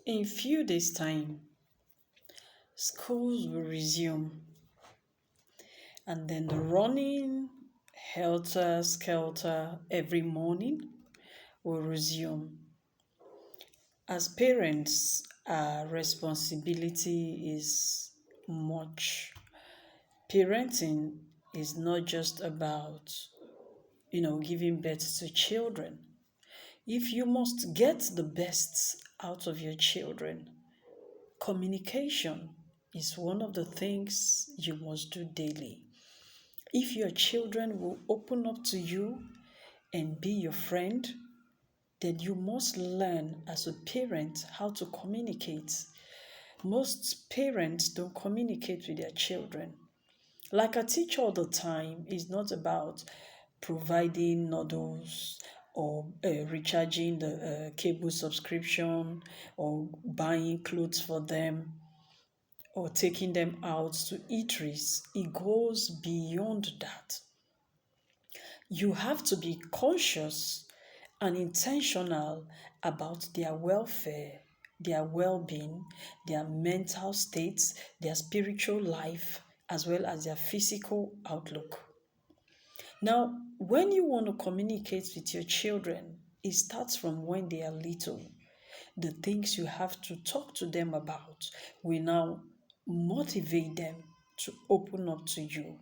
In few days' time, schools will resume, and then the running helter skelter every morning will resume. As parents, our responsibility is much. Parenting is not just about, giving birth to children. If you must get the best out of your children, communication is one of the things you must do daily. If your children will open up to you and be your friend, then you must learn as a parent how to communicate. Most parents don't communicate with their children. Like I teach all the time, it's not about providing noodles or recharging the cable subscription or buying clothes for them or taking them out to eateries. It goes beyond that. You have to be conscious and intentional about their welfare, their well being, their mental states, their spiritual life, as well as their physical outlook. Now, when you want to communicate with your children, it starts from when they are little. The things you have to talk to them about will now motivate them to open up to you.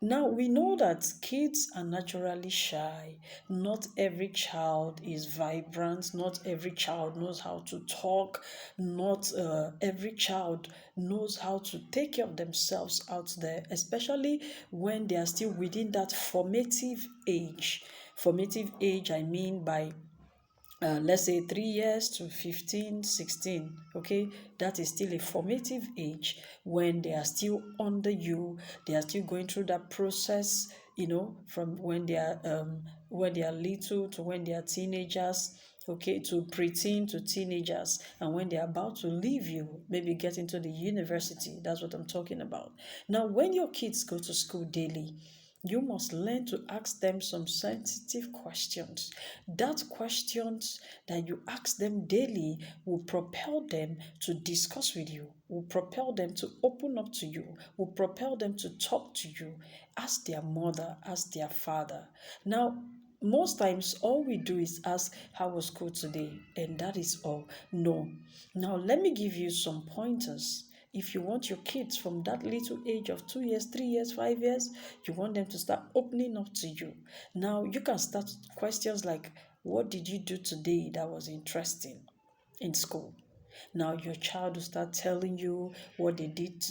Now, we know that kids are naturally shy. Not every child is vibrant. Not every child knows how to talk. Not every child knows how to take care of themselves out there, especially when they are still within that formative age. Formative age, I mean by let's say 3 years to 15, 16. Okay, that is still a formative age when they are still under you. They are still going through that process, from when they are little to when they are teenagers. Okay, to preteen to teenagers, and when they're about to leave you, maybe get into the university. That's what I'm talking about. Now, when your kids go to school daily, you must learn to ask them some sensitive questions. That questions that you ask them daily will propel them to discuss with you, will propel them to open up to you, will propel them to talk to you as their mother, as their father. Now, most times all we do is ask, how was school today? And that is all. No. Now, let me give you some pointers. If you want your kids from that little age of 2 years, 3 years, 5 years, you want them to start opening up to you. Now, you can start questions like, what did you do today that was interesting in school? Now, your child will start telling you what they did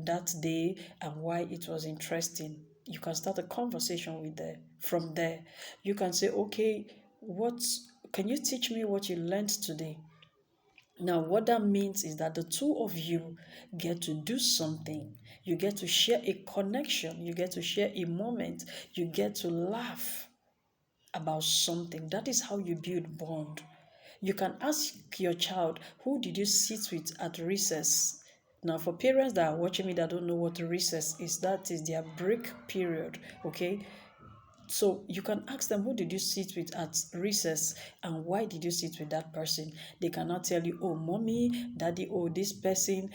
that day and why it was interesting. You can start a conversation with them. From there, you can say, okay, can you teach me what you learned today? Now, what that means is that the two of you get to do something. You get to share a connection. You get to share a moment. You get to laugh about something. That is how you build bond. You can ask your child, who did you sit with at recess? Now, for parents that are watching me that don't know what recess is, that is their break period, okay? So you can ask them, who did you sit with at recess and why did you sit with that person? They cannot tell you, oh, mommy, daddy, oh, this person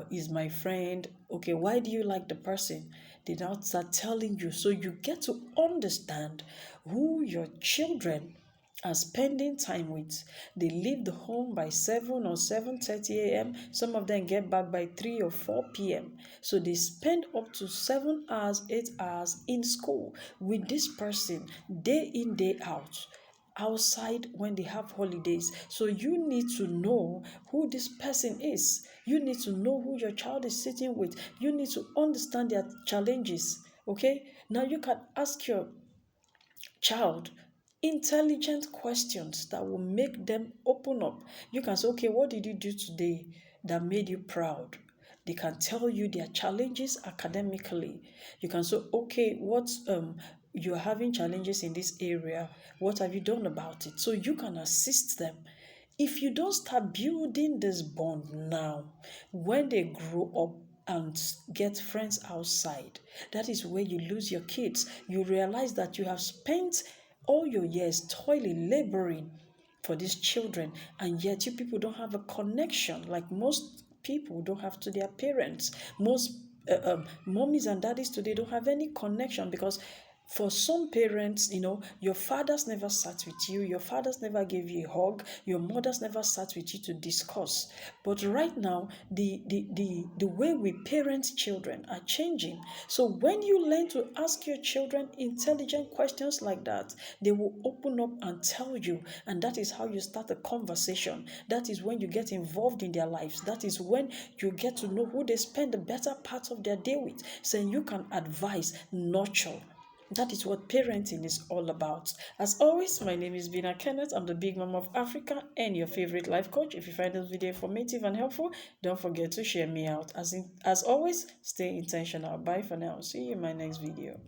is my friend. Okay, why do you like the person? They now start telling you. So you get to understand who your children are spending time with. They leave the home by 7 or 7:30 a.m. Some of them get back by 3 or 4 p.m. So they spend up to 7 hours, 8 hours in school with this person day in, day out, outside when they have holidays. So you need to know who this person is. You need to know who your child is sitting with. You need to understand their challenges. Okay, now you can ask your child intelligent questions that will make them open up. You can say, okay, what did you do today that made you proud? They can tell you their challenges academically. You can say, okay, you're having challenges in this area. What have you done about it? So you can assist them. If you don't start building this bond now, when they grow up and get friends outside, that is where you lose your kids. You realize that you have spent all your years toiling, laboring, for these children, and yet you people don't have a connection like most people don't have to their parents. Most mommies and daddies today don't have any connection, because for some parents, your fathers never sat with you, your fathers never gave you a hug, your mothers never sat with you to discuss. But right now, the way we parent children are changing. So when you learn to ask your children intelligent questions like that, they will open up and tell you, and that is how you start a conversation. That is when you get involved in their lives. That is when you get to know who they spend the better part of their day with. So you can advise, nurture. That is what parenting is all about. As always, my name is Bina Kenneth. I'm the Big Mom of Africa and your favorite life coach. If you find this video informative and helpful, don't forget to share me out. As always, stay intentional. Bye for now. See you in my next video.